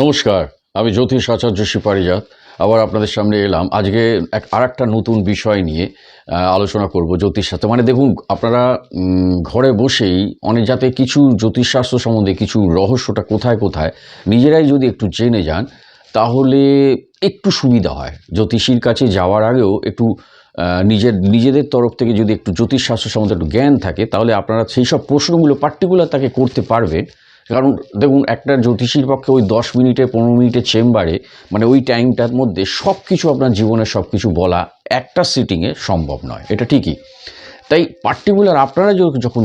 নমস্কার, আমি জ্যোতিষ আচার্য পারিজাত আবার আপনাদের সামনে এলাম। আজকে আরেকটা নতুন বিষয় নিয়ে আলোচনা করব জ্যোতিষশাস্ত্র। মানে দেখুন, আপনারা ঘরে বসেই অনেক যাতে কিছু জ্যোতিষশাস্ত্র সম্বন্ধে কিছু রহস্যটা কোথায় কোথায় নিজেরাই যদি একটু জেনে যান, তাহলে একটু সুবিধা হয়। জ্যোতিষীর কাছে যাওয়ার আগেও একটু নিজেদের তরফ থেকে যদি একটু জ্যোতিষশাস্ত্র সম্বন্ধে একটু জ্ঞান থাকে, তাহলে আপনারা সেই সব প্রশ্নগুলো পার্টিকুলার তাকে করতে পারবেন। কারণ দেখুন, একটা জ্যোতিষীর পক্ষে ওই 10 মিনিটে 15 মিনিটের চেম্বারে, মানে ওই টাইমটার মধ্যে সব কিছু আপনার জীবনের সব কিছু বলা একটা সিটিংয়ে সম্ভব নয়, এটা ঠিকই। তাই পার্টিকুলার আপনারা যখন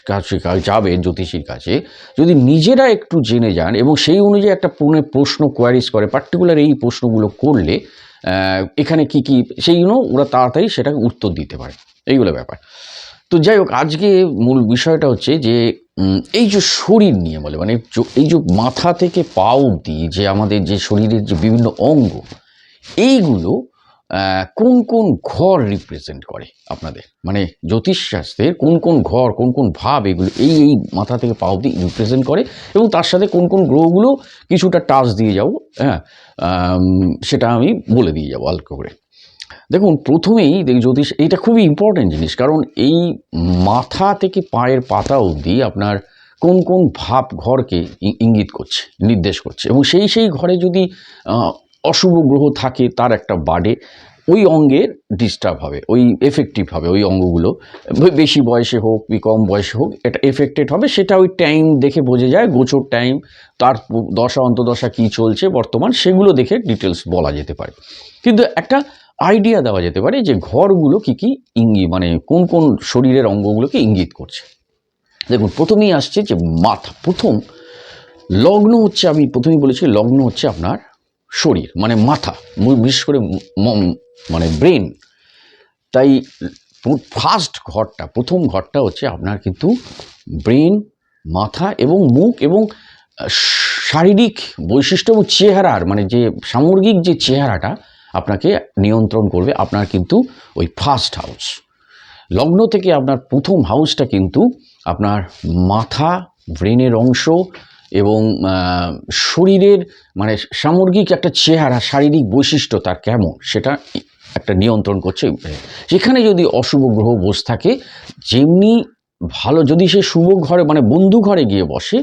কাছে যাবেন জ্যোতিষীর কাছে, যদি নিজেরা একটু জেনে যান এবং সেই অনুযায়ী একটা প্রশ্ন কোয়ারিজ করে, পার্টিকুলার এই প্রশ্নগুলো করলে এখানে কি কি সেইগুলো ওরা তাড়াতাড়ি সেটাকে উত্তর দিতে পারে, এইগুলো ব্যাপার। তো যাই হোক, আজকে মূল বিষয়টা হচ্ছে যে এই যে শরীর নিয়ে বলে, মানে এই যে মাথা থেকে পা অবধি যে আমাদের যে শরীরের যে বিভিন্ন অঙ্গ, এইগুলো কোন কোন ঘর রিপ্রেজেন্ট করে আপনাদের, মানে জ্যোতিষশাস্ত্রের কোন কোন ঘর, কোন কোন ভাব, এগুলো এই এই মাথা থেকে পা অবধি রিপ্রেজেন্ট করে, এবং তার সাথে কোন কোন গ্রহগুলো কিছুটা টাচ দিয়ে যাবো। হ্যাঁ, সেটা আমি বলে দিয়ে যাবো হালকা করে। দেখুন, প্রথমেই জ্যোতিষ এইটা খুবই ইম্পর্ট্যান্ট জিনিস, কারণ এই মাথা থেকে পায়ের পাতা অবধি আপনার কোন কোন ভাব ঘরকে ইঙ্গিত করছে, নির্দেশ করছে, এবং সেই ঘরে যদি অশুভ গ্রহ থাকে, তার একটা বাড়ে ওই অঙ্গের ডিস্টার্ব হবে, ওই এফেক্টিভ হবে ওই অঙ্গগুলো, বেশি বয়সে হোক কি কম বয়সে হোক, এটা এফেক্টেড হবে। সেটা ওই টাইম দেখে বোঝা যায়, গোচর টাইম, তার দশা অন্তদশা কী চলছে বর্তমান, সেগুলো দেখে ডিটেলস বলা যেতে পারে। কিন্তু একটা আইডিয়া দেওয়া যেতে পারে যে ঘরগুলো কি কি ইঙ্গিত, মানে কোন কোন শরীরের অঙ্গগুলোকে ইঙ্গিত করছে। দেখুন, প্রথমেই আসছে যে মাথা। প্রথম লগ্ন হচ্ছে, আমি প্রথমেই বলেছি, লগ্ন হচ্ছে আপনার শরীর, মানে মাথা, বিশেষ করে মানে ব্রেন। তাই প্রথম ঘরটা হচ্ছে আপনার কিন্তু ব্রেন, মাথা এবং মুখ, এবং শারীরিক বৈশিষ্ট্য এবং চেহারার, মানে যে সামগ্রিক যে চেহারাটা আপনাকে নিয়ন্ত্রণ করবে, আপনার কিন্তু ওই ফার্স্ট হাউস। লগ্ন থেকে আপনার প্রথম হাউসটা কিন্তু আপনার মাথা, ব্রেনের অংশ এবং শরীরের, মানে সামগ্রিক একটা চেহারা, শারীরিক বৈশিষ্ট্য তার কেমন, সেটা একটা নিয়ন্ত্রণ করছে। সেখানে যদি অশুভ গ্রহ বসে থাকে, যেমনি ভালো, যদি সে শুভ ঘরে, মানে বন্ধু ঘরে গিয়ে বসে,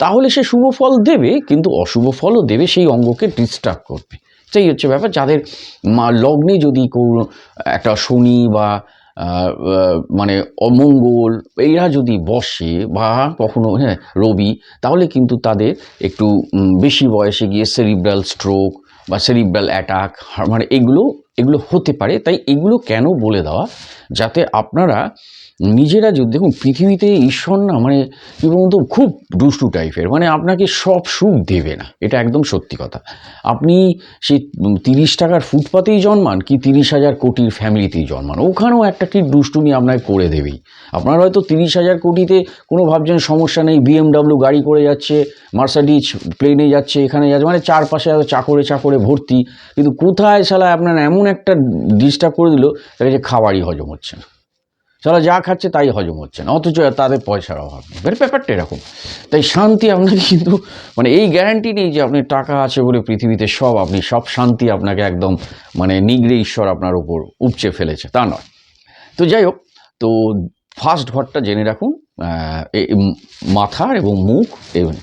তাহলে সে শুভ ফল দেবে, কিন্তু অশুভ ফলও দেবে, সেই অঙ্গকে ডিস্টার্ব করবে। সেই হচ্ছে ব্যাপার। যাদের লগ্নে যদি কোনো একটা শনি বা মানে অমঙ্গল এরা যদি বসে, বা কখনো রবি, তাহলে কিন্তু তাদের একটু বেশি বয়সে গিয়ে সেরিব্রাল স্ট্রোক বা সেরিব্রাল অ্যাটাক, মানে এগুলো হতে পারে। তাই এগুলো কেন বলে দেওয়া, যাতে আপনারা নিজেরা যদি দেখুন, পৃথিবীতে ঈশ্বর না, মানে কি বলুন তো, খুব দুষ্টু টাইপের, মানে আপনাকে সব সুখ দেবে না, এটা একদম সত্যি কথা। আপনি সেই 30 টাকার ফুটপাতেই জন্মান কি 30,000 কোটির ফ্যামিলিতেই জন্মান, ওখানেও একটা কি দুষ্টুমি আপনাকে করে দেবেই। আপনার হয়তো 30,000 কোটিতে কোনো ভাবছেন সমস্যা নেই, BMW গাড়ি করে যাচ্ছে, মার্সিডিজ প্লেনে যাচ্ছে, এখানে যাচ্ছে, মানে চারপাশে চাকরে ভর্তি, কিন্তু কোথায় শালা আপনার এমন একটা ডিস্টার্ব করে দিল, তাকে যে খাবারই হজম হচ্ছে না, সারা যা খাচ্ছে তাই হজম হচ্ছে না, অথচ তাদের পয়সার অভাব নেই। ব্যাপারটা এরকম। তাই শান্তি আপনাকে কিন্তু, মানে এই গ্যারান্টি নেই যে আপনি টাকা আছে বলে পৃথিবীতে সব শান্তি আপনাকে একদম, মানে নিগড়ে ঈশ্বর আপনার উপর উপচে ফেলেছে, তা নয়। তো যাই হোক, তো ফার্স্ট ঘরটা জেনে রাখুন, মাথার এবং মুখ। এবং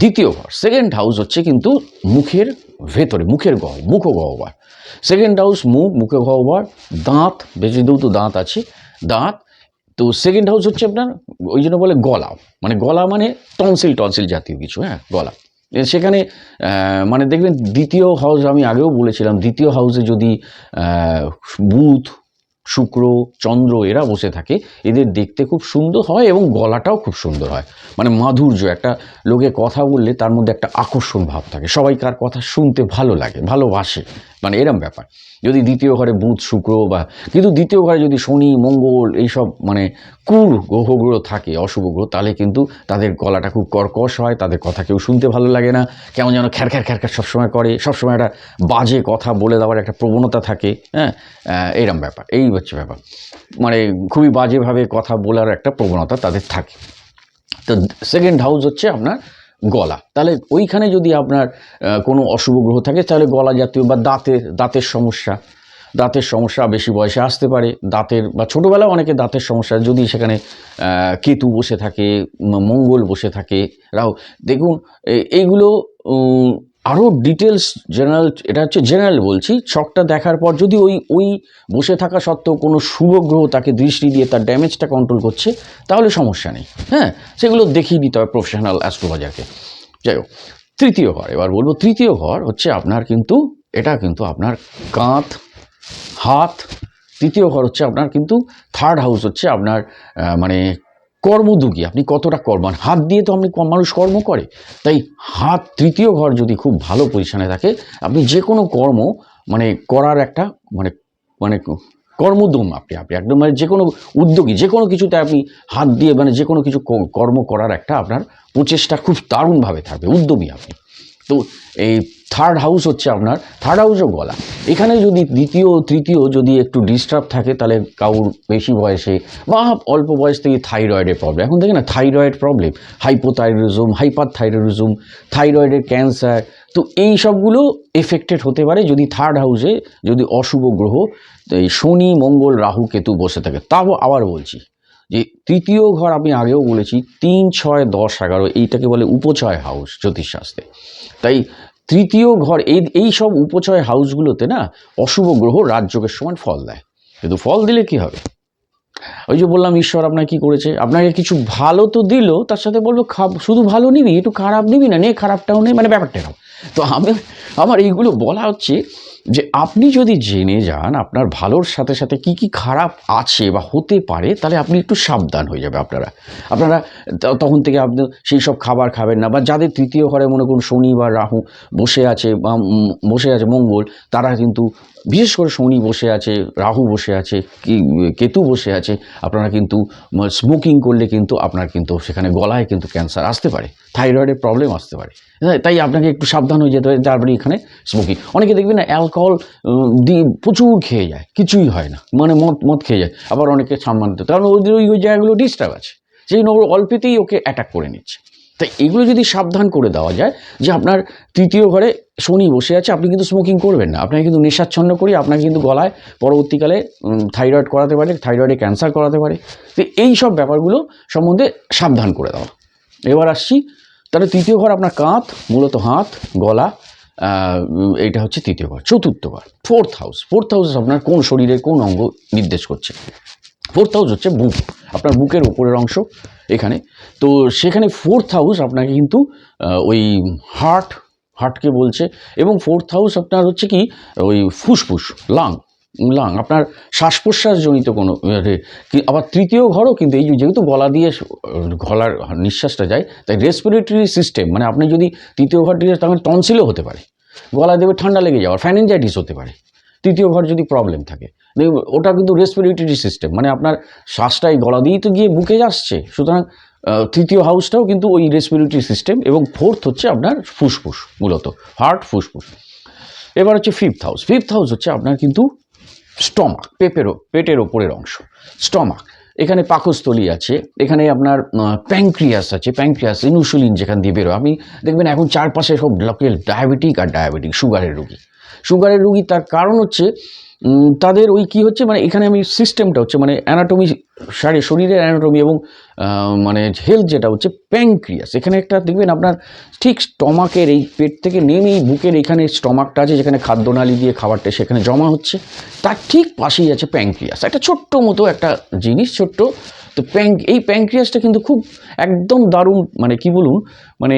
দ্বিতীয় ঘর, সেকেন্ড হাউস হচ্ছে কিন্তু মুখের ভেতরে, মুখ গহ্বর। সেকেন্ড হাউস মুখে গহ্বর, দাঁত, বেশি দূর তো দাঁত আছে, দাঁত। তো সেকেন্ড হাউস হচ্ছে আপনার, ওই জন্য বলে গলা, মানে টনসিল জাতীয় কিছু, গলা। সেখানে মানে দেখবেন দ্বিতীয় হাউস, আমি আগেও বলেছিলাম, দ্বিতীয় হাউসে যদি বুধ, শুক্র, চন্দ্র এরা বসে থাকে, এদের দেখতে খুব সুন্দর হয় এবং গলাটাও খুব সুন্দর হয়, মানে মাধুর্য, একটা লোকে কথা বললে তার মধ্যে একটা আকর্ষণ ভাব থাকে, সবাইকার কথা শুনতে ভালো লাগে, ভালোবাসে, মানে এরম ব্যাপার। যদি দ্বিতীয় ঘরে বুধ, শুক্র, বা কিন্তু দ্বিতীয় ঘরে যদি শনি, মঙ্গল এইসব মানে গ্রহগুলো থাকে, অশুভ গ্রহ, তাহলে কিন্তু তাদের গলাটা খুব কর্কশ হয়, তাদের কথা কেউ শুনতে ভালো লাগে না, কেমন যেন খ্যার সবসময় করে, সবসময় একটা বাজে কথা বলে দেওয়ার একটা প্রবণতা থাকে। এইরম ব্যাপার, এই হচ্ছে ব্যাপার, মানে খুবই বাজেভাবে কথা বলার একটা প্রবণতা তাদের থাকে। তো সেকেন্ড হাউস হচ্ছে আপনার গলা, তাহলে ওইখানে যদি আপনার কোনো অশুভ গ্রহ থাকে তাহলে গলা জাতীয় বা দাঁতের সমস্যা বেশি বয়সে আসতে পারে। দাঁতের বা ছোটোবেলায় অনেকে দাঁতের সমস্যা, যদি সেখানে কেতু বসে থাকে, মঙ্গল বসে থাকে, রাহু, দেখুন এইগুলো আরও ডিটেলস জেনারেল, এটা হচ্ছে জেনারেল বলছি, ছকটা দেখার পর যদি ওই বসে থাকা সত্ত্বেও কোনো শুভ গ্রহ তাকে দৃষ্টি দিয়ে তার ড্যামেজটা কন্ট্রোল করছে, তাহলে সমস্যা নেই। হ্যাঁ, সেগুলো দেখিয়ে দিতে হয় প্রফেশনাল অ্যাস্ট্রোলজারকে। যাই হোক, তৃতীয় ঘর এবার বলবো। তৃতীয় ঘর হচ্ছে আপনার কিন্তু, এটা কিন্তু আপনার কাঁধ, হাত। তৃতীয় ঘর হচ্ছে আপনার কিন্তু, থার্ড হাউস হচ্ছে আপনার মানে কর্মযোগী, আপনি কতটা কর্মান, হাত দিয়ে তো আপনি মানুষ কর্ম করে, তাই হাত, তৃতীয় ঘর যদি খুব ভালো পজিশনে থাকে, আপনি যে কোনো কর্ম মানে করার একটা মানে মানে কর্মোদ্যম, আপনি একদম মানে যে কোনো উদ্যোগী, যে কোনো কিছুতে আপনি হাত দিয়ে মানে যে কোনো কিছু কর্ম করার একটা আপনার প্রচেষ্টা খুব দারুণভাবে থাকবে, উদ্যমী আপনি। তো এই থার্ড হাউস হচ্ছে আপনার, থার্ড হাউসও গলা, এখানে যদি দ্বিতীয় তৃতীয় যদি একটু ডিস্টার্ব থাকে, তাহলে কাউর বেশি বয়সে বা অল্প বয়স থেকে থাইরয়েডের প্রবলেম, এখন দেখেন না থাইরয়েড প্রবলেম, হাইপোথাইরয়েডিজম, হাইপারথাইরয়েডিজম, থাইরয়েডের ক্যান্সার, তো এই সবগুলো এফেক্টেড হতে পারে যদি থার্ড হাউসে যদি অশুভ গ্রহ এই শনি, মঙ্গল, রাহু, কেতু বসে থাকে। তাও আবার বলছি যে তৃতীয় ঘর আমি আগেও বলেছি 3, 6, 10, 11 এইটাকে বলে উপচয় হাউস জ্যোতিষশাস্ত্রে। তাই তৃতীয় ঘর এই সব উপচয় হাউসগুলোতে না অশুভ গ্রহ রাজযোগের সমান ফল দেয়। কিন্তু ফল দিলে কি হবে? ওই যে বললাম, ঈশ্বর আপনাকে কি করেছে, আপনাকে কিছু ভালো তো দিল, তার সাথে বলবো শুধু ভালো নিবি, একটু খারাপ নিবি না, নে খারাপটাও নেই, মানে ব্যাপারটা এরকম। তো আমার এইগুলো বলা হচ্ছে যে আপনি যদি জেনে যান আপনার ভালোর সাথে সাথে কি কি খারাপ আছে বা হতে পারে, তাহলে আপনি একটু সাবধান হয়ে যাবে। আপনারা তখন থেকে আপনি সেই সব খাবার খাবেন না। বা যাদের তৃতীয় ঘরে মনে করুন শনি বা রাহু বসে আছে বা বসে আছে মঙ্গল, তারা কিন্তু বিশেষ করে শনি বসে আছে, রাহু বসে আছে, কেতু বসে আছে, আপনারা কিন্তু স্মোকিং করলে কিন্তু আপনার কিন্তু সেখানে গলায় কিন্তু ক্যান্সার আসতে পারে, থাইরয়েডের প্রবলেম আসতে পারে। তাই আপনাকে একটু সাবধান হয়ে যেতে হবে। তারপরে এখানে স্মোকিং, অনেকে দেখবেন না অ্যালকোহল দিয়ে প্রচুর খেয়ে যায়, কিছুই হয় না, মানে মদ খেয়ে যায়। আবার অনেকে সম্মান দিতে, কারণ ওদের ওই জায়গাগুলো ডিস্টার্ব আছে, সেই জন্য অল্পেতেই ওকে অ্যাটাক করে নিচ্ছে। তাই এগুলো যদি সাবধান করে দেওয়া যায় যে আপনার তৃতীয় ঘরে শনি বসে আছে, আপনি কিন্তু স্মোকিং করবেন না, আপনাকে কিন্তু নেশাচ্ছন্ন করি, আপনাকে কিন্তু গলায় পরবর্তীকালে থাইরয়েড করাতে পারে, থাইরয়েডে ক্যান্সার করাতে পারে। তো এই সব ব্যাপারগুলো সম্বন্ধে সাবধান করে দেওয়া। এবার আসছি, তাহলে তৃতীয় ঘর আপনার কাঁধ, মূলত হাত, গলা, এইটা হচ্ছে তৃতীয় ঘর। চতুর্থ ঘর, ফোর্থ হাউস আপনার কোন শরীরের কোন অঙ্গ নির্দেশ করছে? ফোর্থ হাউস হচ্ছে বুক, আপনার বুকের উপরের অংশ এখানে। তো সেখানে ফোর্থ হাউস আপনাকে কিন্তু ওই হার্টকে বলছে, এবং ফোর্থ হাউস আপনার হচ্ছে কি ওই ফুসফুস, লাং, আপনার শ্বাস প্রশ্বাসজনিত কোনো, আবার তৃতীয় ঘরও কিন্তু এই যেহেতু গলা দিয়ে গলার নিঃশ্বাসটা যায়, তাই রেসপিরেটরি সিস্টেম, মানে আপনি যদি তৃতীয় ঘর দিয়ে, তখন টনসিলও হতে পারে, গলা দেবে ঠান্ডা লেগে যাওয়ার, ফ্যানিনজাইটিস হতে পারে তৃতীয় ঘর যদি প্রবলেম থাকে। ওটা কিন্তু রেসপিরেটরি সিস্টেম, মানে আপনার শ্বাসটাই গলা দিয়েই তো গিয়ে বুকে আসছে, সুতরাং তৃতীয় হাউসটাও কিন্তু ওই রেসপিরেটরি সিস্টেম। এবং ফোর্থ হচ্ছে আপনার ফুসফুস, মূলত হার্ট, ফুসফুস। এবার হচ্ছে ফিফথ হাউস হচ্ছে আপনার কিন্তু স্টমাক, পেটের ওপরের অংশ, স্টমাক, এখানে পাকস্থলী আছে, এখানে আপনার প্যাঙ্ক্রিয়াস আছে, ইনসুলিন যেখান দিয়ে বেরোয়। আপনি দেখবেন এখন চারপাশে সব লোকের ডায়াবেটিক সুগারের রুগী। তার কারণ হচ্ছে তাদের ওই কি হচ্ছে, মানে এখানে আমি সিস্টেমটা হচ্ছে মানে অ্যানাটমি, শরীরের অ্যানাটমি এবং মানে হেলথ যেটা হচ্ছে প্যাঙ্ক্রিয়াস, এখানে একটা দেখবেন আপনার ঠিক স্টমাকের এই পেট থেকে নেমেই বুকের এখানে স্টমাকটা আছে, যেখানে খাদ্যনালী দিয়ে খাবারটা সেখানে জমা হচ্ছে, তার ঠিক পাশেই আছে প্যাঙ্ক্রিয়াস, একটা ছোট্ট মতো একটা জিনিস, ছোট্ট। তো এই প্যাঙ্ক্রিয়াসটা কিন্তু খুব একদম দারুণ, মানে কি বলুন, মানে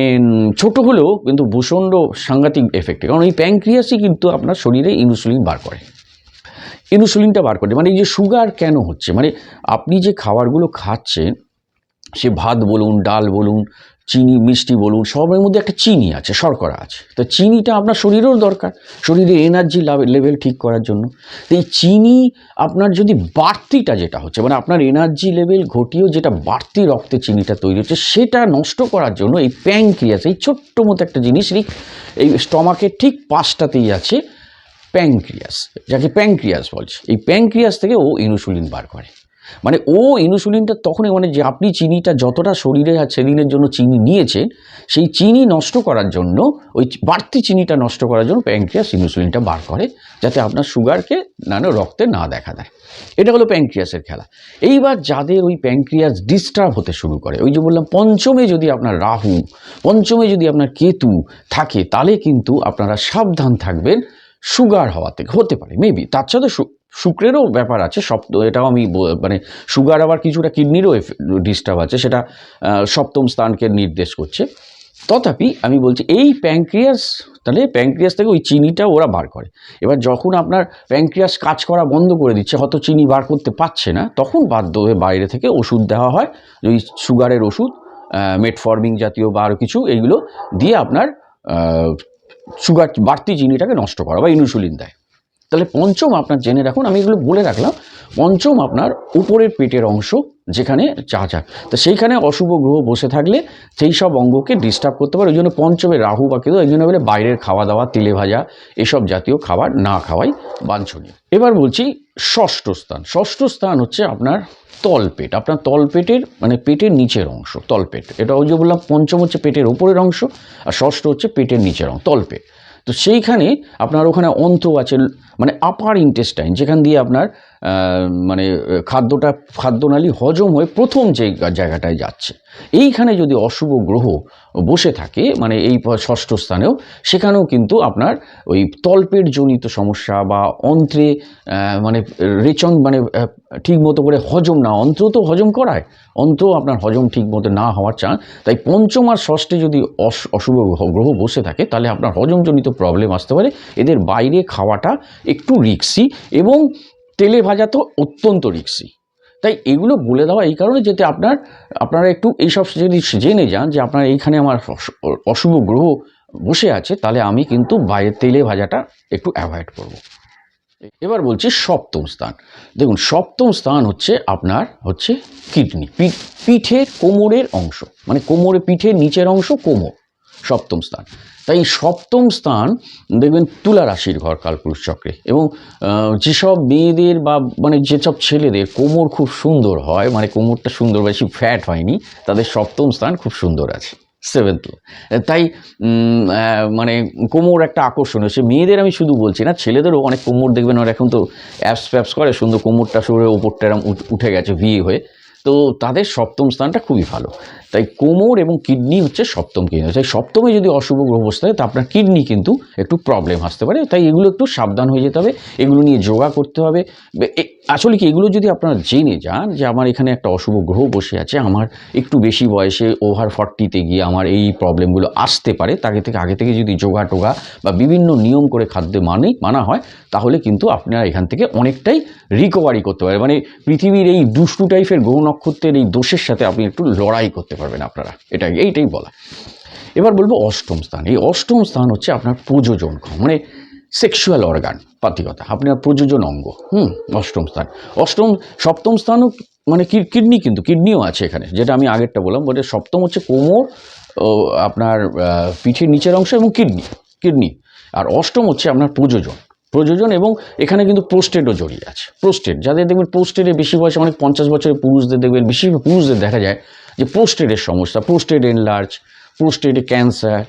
ছোট হলেও কিন্তু ভূষণ্ড সাংঘাতিক এফেক্ট, কারণ এই প্যাঙ্ক্রিয়াসই কিন্তু আপনার শরীরে ইনসুলিনটা বার করে। মানে এই যে সুগার কেন হচ্ছে, মানে আপনি যে খাবারগুলো খাচ্ছেন, সে ভাত বলুন, ডাল বলুন, চিনি, মিষ্টি বলুন, সবের মধ্যে একটা চিনি আছে, শর্করা আছে। তো চিনিটা আপনার শরীরেও দরকার, শরীরে এনার্জি লেভেল ঠিক করার জন্য। তো এই চিনি আপনার যদি বাড়তিটা যেটা হচ্ছে, মানে আপনার এনার্জি লেভেল ঘটিয়েও যেটা বাড়তি রক্তে চিনিটা তৈরি হচ্ছে, সেটা নষ্ট করার জন্য এই প্যাঙ্ক্রিয়াস, এই ছোট্ট মতো একটা জিনিস, এই স্টমাকের ঠিক পাশটাতেই আছে প্যাঙ্ক্রিয়াস, যাকে প্যাঙ্ক্রিয়াস বলছে। এই প্যাঙ্ক্রিয়াস থেকে ও ইনসুলিন বার করে। মানে ও ইনসুলিনটা তখনই, মানে যে আপনি চিনিটা যতটা শরীরে আর সেদিনের জন্য চিনি নিয়েছেন, সেই চিনি নষ্ট করার জন্য, ওই বাড়তি চিনিটা নষ্ট করার জন্য প্যানক্রিয়াস ইনসুলিনটা বার করে, যাতে আপনার সুগারকে রক্তে না দেখা দেয়। এটা হলো প্যানক্রিয়াসের খেলা। এইবার যাদের ওই প্যানক্রিয়াস ডিস্টার্ব হতে শুরু করে, ওই যে বললাম পঞ্চমে যদি আপনার রাহু, পঞ্চমে যদি আপনার কেতু থাকে, তাহলে কিন্তু আপনারা সাবধান থাকবেন সুগার হওয়া থেকে, হতে পারে মেবি। তার সাথে শুক্রেরও ব্যাপার আছে, এটাও আমি মানে সুগার আবার কিছুটা কিডনিরও ডিস্টার্ব আছে, সেটা সপ্তম স্থানকে নির্দেশ করছে। তথাপি আমি বলছি এই প্যানক্রিয়াস, তাহলে প্যানক্রিয়াস থেকে ওই চিনিটা ওরা বার করে। এবার যখন আপনার প্যানক্রিয়াস কাজ করা বন্ধ করে দিচ্ছে, হয়তো চিনি বার করতে পারছে না, তখন বাধ্য হয়ে বাইরে থেকে ওষুধ দেওয়া হয়, ওই সুগারের ওষুধ, মেটফর্মিন জাতীয় বা আরও কিছু, এইগুলো দিয়ে আপনার সুগার বাড়তি চিনিটাকে নষ্ট করা, বা ইনসুলিন দেয়। তাহলে পঞ্চম আপনার জেনে রাখুন, আমি এগুলো বলে রাখলাম। পঞ্চম আপনার উপরের পেটের অংশ, যেখানে তো সেইখানে অশুভ গ্রহ বসে থাকলে সেই সব অঙ্গকে ডিস্টার্ব করতে পারে। ওই জন্য পঞ্চমে রাহু বা কেতু, এই জন্য বলে বাইরের খাওয়া দাওয়া, তেলে ভাজা এসব জাতীয় খাবার না খাওয়াই বাঞ্ছনীয়। এবার বলছি ষষ্ঠ স্থান। ষষ্ঠ স্থান হচ্ছে আপনার তলপেট, আপনার তলপেটের মানে পেটের নিচের অংশ, তলপেট। এটা ওই যে বললাম পঞ্চম হচ্ছে পেটের ওপরের অংশ, আর ষষ্ঠ হচ্ছে পেটের নিচের অংশ, তলপেট। তো সেইখানে আপনার ওখানে অন্ত্র আছে, মানে আপার ইন্টেস্টাইন, যেখান দিয়ে আপনার মানে খাদ্যনালী হজম হয়ে প্রথম যে জায়গাটায় যাচ্ছে, এইখানে যদি অশুভ গ্রহ বসে থাকে, মানে এই ষষ্ঠ স্থানেও, সেখানেও কিন্তু আপনার ওই তলপেট জনিত সমস্যা বা অন্ত্রে মানে রেচন, মানে ঠিক মতো করে হজম না, অন্ত্র তো হজম করায়, অন্ত্র আপনার হজম ঠিক মতো না হওয়ার চান। তাই পঞ্চম আর ষষ্ঠে যদি অশুভ গ্রহ বসে থাকে, তাহলে আপনার হজমজনিত প্রবলেম আসতে পারে। এদের বাইরে খাওয়াটা একটু রিস্কি, এবং তেলে ভাজা তো অত্যন্ত রিস্কি। তাই এগুলো বলে দেওয়া এই কারণে, যাতে আপনারা একটু এইসব যদি জেনে যান যে আপনার এইখানে আমার অশুভ গ্রহ বসে আছে, তাহলে আমি কিন্তু বাইরের তেলে ভাজাটা একটু অ্যাভয়েড করব। এবার বলছি সপ্তম স্থান। দেখুন সপ্তম স্থান হচ্ছে আপনার কিডনি, পিঠের কোমরের অংশ, মানে পিঠের নিচের অংশ কোমর, সপ্তম স্থান। তাই সপ্তম স্থান দেখবেন তুলা রাশির ঘর কালপুরুষ চক্রে, এবং যেসব মেয়েদের বা মানে যেসব ছেলেদের কোমর খুব সুন্দর হয়, মানে কোমরটা সুন্দর, বেশি ফ্যাট হয়নি, তাদের সপ্তম স্থান খুব সুন্দর আছে, সেভেন্থ। তাই মানে কোমর একটা আকর্ষণীয়, সে মেয়েদের আমি শুধু বলছি না, ছেলেদেরও অনেক কোমর দেখবেন, আর এখন তো অ্যাপস ফ্যাপস করে, সুন্দর কোমরটা শরীরের ওপরটা এরম উঠে গেছে ভি হয়ে, তো তাদের সপ্তম স্থানটা খুবই ভালো। তাই কোমর এবং কিডনি হচ্ছে সপ্তম কেন্দ্র। তাই সপ্তমে যদি অশুভ গ্রহ বসতে হয়, তা আপনার কিডনি কিন্তু একটু প্রবলেম আসতে পারে। তাই এগুলো একটু সাবধান হয়ে যেতে হবে, এগুলো নিয়ে যোগা করতে হবে। আসলে কি, এগুলো যদি আপনারা জেনে যান যে আমার এখানে একটা অশুভ গ্রহ বসে আছে, আমার একটু বেশি বয়সে ওভার 40-তে গিয়ে আমার এই প্রবলেমগুলো আসতে পারে, আগে থেকে যদি যোগা টোগা বা বিভিন্ন নিয়ম করে খাদ্য মানা হয়, তাহলে কিন্তু আপনারা এখান থেকে অনেকটাই রিকভারি করতে পারে। মানে পৃথিবীর এই দুষ্টু টাইপের গ্রহ নক্ষত্রের এই দোষের সাথে আপনি একটু লড়াই করতে পারবেন আপনারা, এইটাই বলা। এবার বলবো অষ্টম স্থান। এই অষ্টম স্থান হচ্ছে আপনার প্রযোজন, মানে সেক্সুয়াল অর্গান, পাতিকতা, আপনার প্রযোজন অঙ্গ। অষ্টম স্থান। সপ্তম স্থানও মানে কিডনি, কিন্তু কিডনিও আছে এখানে, যেটা আমি আগেরটা বললাম। বলে সপ্তম হচ্ছে কোমর, আপনার পিঠের নিচের অংশ এবং কিডনি, আর অষ্টম হচ্ছে আপনার প্রযোজন, এবং এখানে কিন্তু প্রোস্টেটও জড়িয়ে আছে। প্রোস্টেট, যাদের দেখবেন প্রোস্টেটে বেশি বয়সে, অনেক 50 বছরের পুরুষদের দেখবেন, বেশি পুরুষদের দেখা যায় যে প্রোস্টেটের সমস্যা, প্রোস্টেট এনলার্জ, প্রোস্টেটে ক্যান্সার।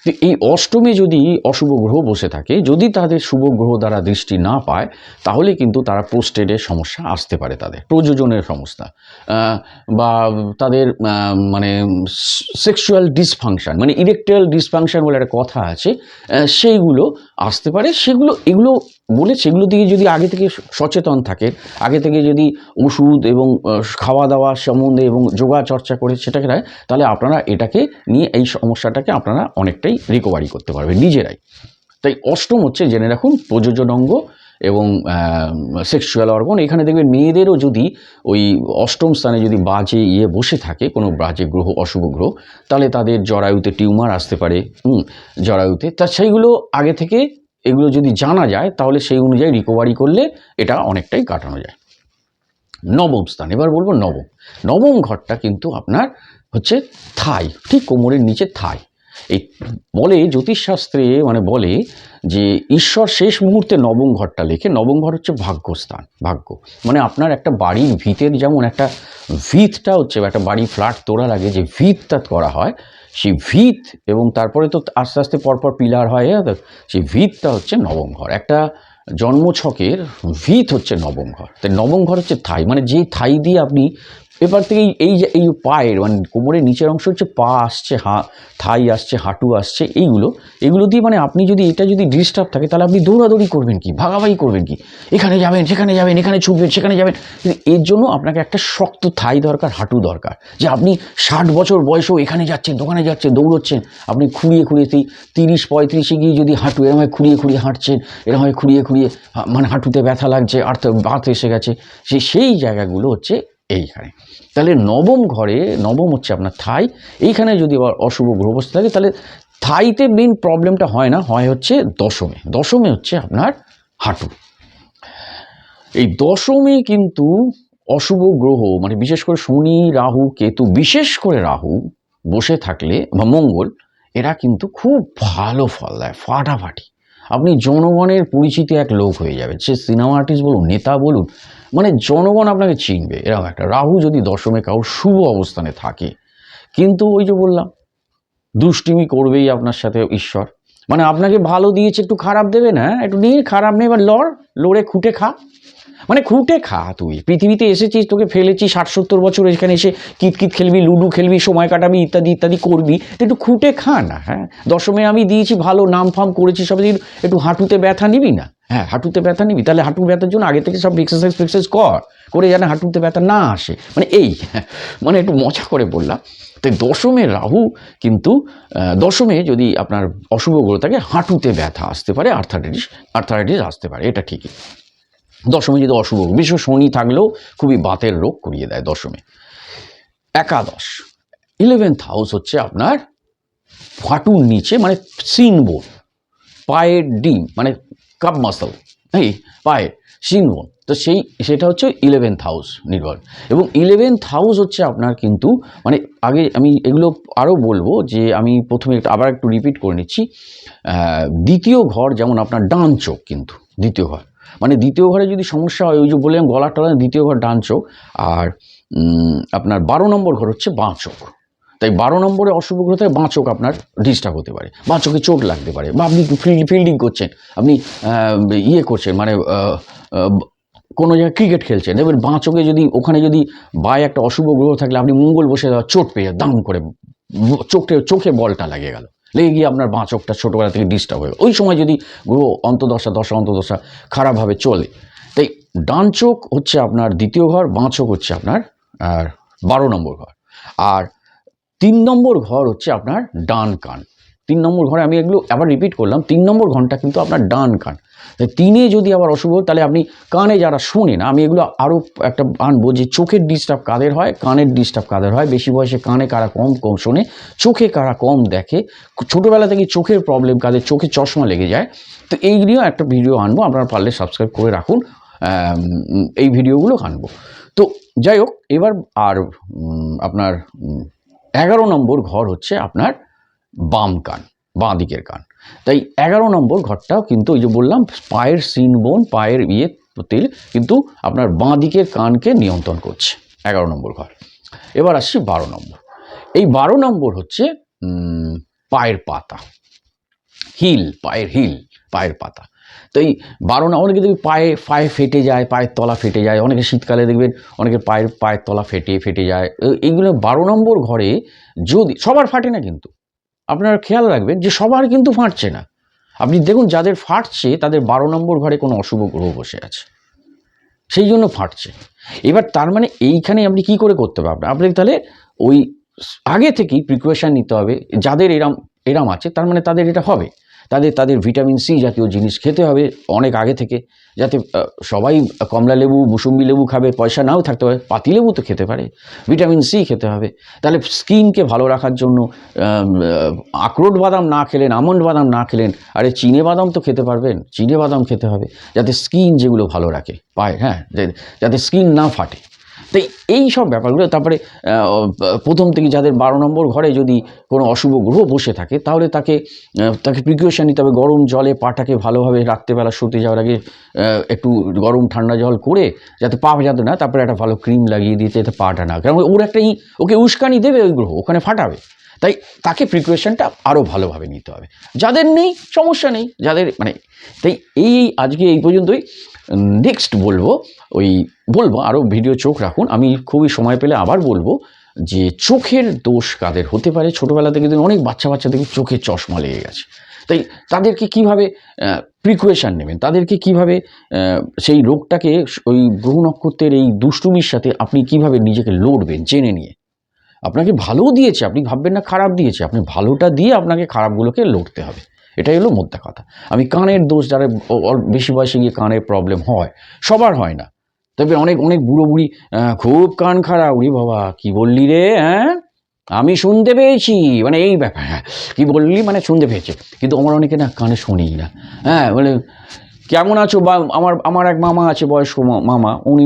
তো এই অষ্টমে যদি অশুভ গ্রহ বসে থাকে, যদি তাদের শুভ গ্রহ দ্বারা দৃষ্টি না পায়, তাহলে কিন্তু তারা প্রোস্টেটের সমস্যা আসতে পারে, তাদের প্রযোজনের সমস্যা, বা তাদের মানে সেক্সুয়াল ডিসফাংশন, মানে ইরেকটাইল ডিসফাংশন বলে একটা কথা আছে, সেইগুলো আসতে পারে। এগুলো দিকে যদি আগে থেকে সচেতন থাকে, আগে থেকে যদি ওষুধ এবং খাওয়া দাওয়া সম্বন্ধে এবং যোগা চর্চা করে সেটাকে নেয়, তাহলে আপনারা এটাকে নিয়ে, এই সমস্যাটাকে আপনারা অনেকটাই রিকভারি করতে পারবেন নিজেরাই। তাই অষ্টম হচ্ছে, জেনে রাখুন, প্রযোজন অঙ্গ এবং সেক্সুয়াল অর্গান। এখানে দেখবেন মেয়েদেরও যদি ওই অষ্টম স্থানে যদি বাজে বসে থাকে, কোনো বাজে গ্রহ, অশুভ গ্রহ, তাহলে তাদের জরায়ুতে টিউমার আসতে পারে, জরায়ুতে। তা সেইগুলো আগে থেকে এগুলো যদি জানা যায়, তাহলে সেই অনুযায়ী রিকভারি করলে এটা অনেকটাই কাটানো যায়। নবম স্থান। এবার বলবো নবম ঘরটা কিন্তু আপনার হচ্ছে থাই, ঠিক কোমরের নিচে থাই। এই বলে জ্যোতিষশাস্ত্রে মানে বলে যে ঈশ্বর শেষ মুহূর্তে নবম ঘরটা লেখে। নবম ঘর হচ্ছে ভাগ্যস্থান, ভাগ্য মানে আপনার একটা বাড়ির ভিতের যেমন একটা ভিতটা হচ্ছে একটা বাড়ি ফ্ল্যাট তোলার আগে যে ভিতটা করা হয়, সেই ভিত এবং তারপরে তো আস্তে আস্তে পরপর পিলার হয়, সেই ভিতটা হচ্ছে নবম ঘর। একটা জন্মছকের ভিত হচ্ছে নবম ঘর। তাই নবম ঘর হচ্ছে থাই, মানে যে থাই দিয়ে আপনি এবার থেকে এই পায়ের মানে কোমরের নিচের অংশ হচ্ছে পা আসছে, থাই আসছে, হাঁটু আসছে, এগুলো দিয়ে মানে আপনি যদি এটা যদি ডিস্টার্ব থাকে তাহলে আপনি দৌড়াদৌড়ি করবেন কি, ভাগাভাগি করবেন কি, এখানে যাবেন সেখানে যাবেন, এখানে ছুটবেন সেখানে যাবেন। কিন্তু এর জন্য আপনাকে একটা শক্ত থাই দরকার, হাঁটু দরকার, যে আপনি 60 বছর বয়সেও এখানে যাচ্ছেন দোকানে যাচ্ছেন দৌড়চ্ছেন, আপনি খুঁড়িয়ে খুঁড়িয়ে 30-35 গিয়ে যদি হাঁটু এরম হয় খুঁড়িয়ে খুঁড়িয়ে হাঁটছেন, এরম হয় খুঁড়িয়ে খুঁড়িয়ে মানে হাঁটুতে ব্যথা লাগছে আর তো বাত এসে গেছে, সেই জায়গাগুলো হচ্ছে এইখানে। তাহলে নবম ঘরে, নবম হচ্ছে আপনার থাই, এইখানে যদি আবার অশুভ গ্রহ বসে থাকে তাহলে থাইতে মেন প্রবলেমটা হয় না, হয় হচ্ছে দশমে। দশমে হচ্ছে আপনার হাঁটু। এই দশমে কিন্তু অশুভ গ্রহ মানে বিশেষ করে শনি, রাহু, কেতু, বিশেষ করে রাহু বসে থাকলে বা মঙ্গল, এরা কিন্তু খুব ভালো ফল দেয়, ফাটাফাটি। আপনি জনগণের পরিচিত এক লোক হয়ে যাবে, সে সিনেমা আর্টিস্ট বলুন, নেতা বলুন, মানে জনগণ আপনাকে চিনবে এরকম একটা। রাহু যদি দশমে কারোর শুভ অবস্থানে থাকে, কিন্তু ওই যে বললাম দুষ্টুমি করবেই আপনার সাথে ঈশ্বর, মানে আপনাকে ভালো দিয়েছে একটু খারাপ দেবে না, একটু নিয়ে খারাপ নেই, এবার লড়ে খুঁটে খা, মানে খুঁটে খা। তুই পৃথিবীতে এসেছিস, তোকে ফেলেছি 60-70 বছর, এখানে এসে কিতকিত খেলবি, লুডু খেলবি, সময় কাটাবি, ইত্যাদি ইত্যাদি করবি, একটু খুঁটে খা না। হ্যাঁ, দশমে আমি দিয়েছি, ভালো নাম ফাম করেছি সব, একটু হাঁটুতে ব্যথা নিবি না? হ্যাঁ, হাঁটুতে ব্যথা নিবি, তাহলে হাঁটু ব্যথার জন্য আগে থেকে সব এক্সারসাইজ করে যেন হাঁটুতে ব্যথা না আসে, মানে এই মানে একটু মজা করে বললাম। তাই দশমে রাহু কিন্তু দশমে যদি আপনার অশুভ গ্রহ থাকে, হাঁটুতে ব্যথা আসতে পারে, আর্থারাইটিস আসতে পারে, এটা ঠিকই। দশমে যদি অশুভ, বিশেষ শনি থাকলেও খুবই বাতের রোগ করিয়ে দেয় দশমে। একাদশ 11th হাউস হচ্ছে আপনার হাঁটুর নিচে, মানে সিন বোন, পায়ের ডিম, মানে কাপ মাসল, এই পায়ের সিন বোন, তো সেটা হচ্ছে 11th হাউস নির্ভর। এবং 11th হাউস হচ্ছে আপনার কিন্তু মানে আগে আমি এগুলো আরও বলবো, যে আমি প্রথমে আবার একটু রিপিট করে নিচ্ছি। দ্বিতীয় ঘর যেমন আপনার ডান চোখ, কিন্তু দ্বিতীয় ঘর মানে দ্বিতীয় ঘরে যদি সমস্যা হয়, ওই যে বললাম গলা টলা, দ্বিতীয় ঘর ডান চোখ। আর আপনার 12 নম্বর ঘর হচ্ছে বাঁ চোখ। তাই 12 নম্বরে অশুভ গ্রহ থেকে বাঁ চোখ আপনার ডিস্টার্ব হতে পারে, বাঁ চোখে চোট লাগতে পারে, বা আপনি ফিল্ডিং করছেন, আপনি ইয়ে করছেন মানে কোনো জায়গায় ক্রিকেট খেলছেন, এবার বাঁ চোখে যদি ওখানে যদি বাঁ একটা অশুভ গ্রহ থাকলে আপনি মঙ্গল বসে দেওয়া চোট পেয়ে দাম করে চোখে বলটা লেগে গেল, লেগে গিয়ে আপনার বাঁ চোখটা ছোটোবেলা থেকে ডিস্টার্ব হয়ে গেল। ওই সময় যদি গ্রহ অন্তদশা খারাপভাবে চলে, তাই ডান চোখ হচ্ছে আপনার দ্বিতীয় ঘর, বাঁ চোখ হচ্ছে আপনার আর 12 নম্বর ঘর। আর 3 নম্বর ঘর হচ্ছে আপনার ডান কান। 3 নম্বর ঘরে আমি এগুলো আবার রিপিট করলাম, 3 নম্বর ঘরটা কিন্তু আপনার ডান কান। তাই 3-এ যদি আবার অশুভ, তাহলে আপনি কানে যারা শোনেন, আমি এগুলো আরও একটা আনবো, যে চোখের ডিস্টার্ব কাদের হয়, কানের ডিস্টার্ব কাদের হয়, বেশি বয়সে কানে কারা কম শোনে, চোখে কারা কম দেখে, ছোটোবেলা থেকে চোখের প্রবলেম কাদের, চোখে চশমা লেগে যায়, তো এইগুলিও একটা ভিডিও আনবো, আপনারা পারলে সাবস্ক্রাইব করে রাখুন, এই ভিডিওগুলো আনবো। তো যাই হোক, এবার আর আপনার 11 নম্বর ঘর হচ্ছে আপনার বাম কান, বাঁ দিকের কান। তাই 11 নম্বর ঘরটাও কিন্তু ওই যে বললাম পায়ের সিন বোন, পায়ের তেল কিন্তু আপনার বাঁ দিকের কানকে নিয়ন্ত্রণ করছে 11 নম্বর ঘর। এবার আসছি 12 নম্বর। এই 12 নম্বর হচ্ছে পায়ের পাতা, পায়ের পাতা। তো এই 12 না, অনেকে দেখবে পায়ে ফেটে যায়, পায়ের তলা ফেটে যায়, অনেকে শীতকালে দেখবেন অনেকের পায়ের তলা ফেটে যায়। এইগুলো 12 নম্বর ঘরে যদি সবার ফাটে না, কিন্তু আপনারা খেয়াল রাখবেন যে সবার কিন্তু ফাটছে না। আপনি দেখুন যাদের ফাটছে তাদের 12 নম্বর ঘরে কোনো অশুভ গ্রহ বসে আছে, সেই জন্য ফাটছে। এবার তার মানে এইখানে আপনি কি করে করতে পারবেন, আপনাকে তাহলে ওই আগে থেকেই প্রিকশন নিতে হবে। যাদের এরাম আছে তার মানে তাদের এটা হবে, তাদের ভিটামিন সি জাতীয় জিনিস খেতে হবে অনেক আগে থেকে, যাতে সবাই কমলা লেবু, মুসম্বি লেবু খাবে, পয়সা নাও থাকতে পারে, পাতিলেবু তো খেতে পারে, ভিটামিন সি খেতে হবে। তাহলে স্কিনকে ভালো রাখার জন্য আখরোট বাদাম না খেলেন, আমন্ড বাদাম না খেলেন, আরে চিনে বাদাম তো খেতে পারবেন, চিনে বাদাম খেতে হবে, যাতে স্কিন যেগুলো ভালো রাখে পায়ে, হ্যাঁ, যাতে স্কিন না ফাটে। তাই এই সব ব্যাপারগুলো, তারপরে প্রথম থেকে যাদের 12 নম্বর ঘরে যদি কোনো অশুভ গ্রহ বসে থাকে, তাহলে তাকে প্রিকশন নিতে হবে। গরম জলে পাটাকে ভালোভাবে রাত্রেবেলা শুতে যাওয়ার আগে একটু গরম ঠান্ডা জল করে, যাতে পা যাতে না, তারপরে একটা ভালো ক্রিম লাগিয়ে দিতে, যাতে পাটা না, কারণ ওর একটা ওকে উস্কানি দেবে ওই গ্রহ, ওখানে ফাটাবে। তাই তাকে প্রিকশনটা আরও ভালোভাবে নিতে হবে। যাদের নেই সমস্যা নেই, যাদের মানে, তাই আজকে এই পর্যন্তই। নেক্সট বলবো আরও ভিডিও, চোখ রাখুন। আমি খুবই সময় পেলে আবার বলবো যে চোখের দোষ কাদের হতে পারে। ছোটোবেলা থেকে অনেক বাচ্চাদের চোখের চশমা লেগে গেছে, তাই তাদেরকে কিভাবে প্রিকশন নেবেন, তাদেরকে কিভাবে সেই রোগটাকে ওই গ্রহ নক্ষত্রের এই দুষ্টুমির সাথে আপনি কিভাবে নিজেকে লড়বেন জেনে নিয়ে। আপনাকে ভালোও দিয়েছে, আপনি ভাববেন না খারাপ দিয়েছে, আপনি ভালোটা দিয়ে আপনাকে খারাপগুলোকে লড়তে হবে। এটাই হলো মোদ্দা কথা। আমি কানের দোষ, যারা বেশি বয়সে গিয়ে কানের প্রবলেম হয়, সবার হয় না, তবে অনেক বুড়ো বুড়ি খুব কান খারাপ, উড়ি বাবা কি বললি রে, হ্যাঁ আমি শুনতে পেয়েছি, মানে এই ব্যাপার, হ্যাঁ কী বললি, মানে শুনতে পেয়েছে, কিন্তু আমার অনেকে না কানে শুনি না। হ্যাঁ বলে কেমন আছো, বা আমার এক মামা আছে, বয়স্ক মামা, উনি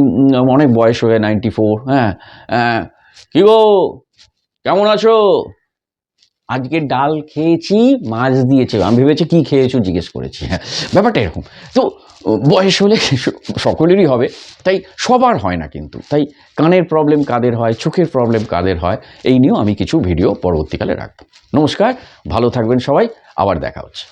অনেক বয়স হয়ে 94, হ্যাঁ কি গো কেমন আছো, আজকে ডাল খেয়েছি, মাছ দিয়েছে, আমি ভেবেছি কি খেয়েছো জিজ্ঞেস করেছি। হ্যাঁ ব্যাপারটা এরকম। তো বয়স হলে সকলেরই হবে, তাই সবার হয় না কিন্তু। তাই কানের প্রবলেম কাদের হয়, চোখের প্রবলেম কাদের হয়, এই নিয়েও আমি কিছু ভিডিও পরবর্তীকালে রাখবো। নমস্কার, ভালো থাকবেন সবাই, আবার দেখা হচ্ছে।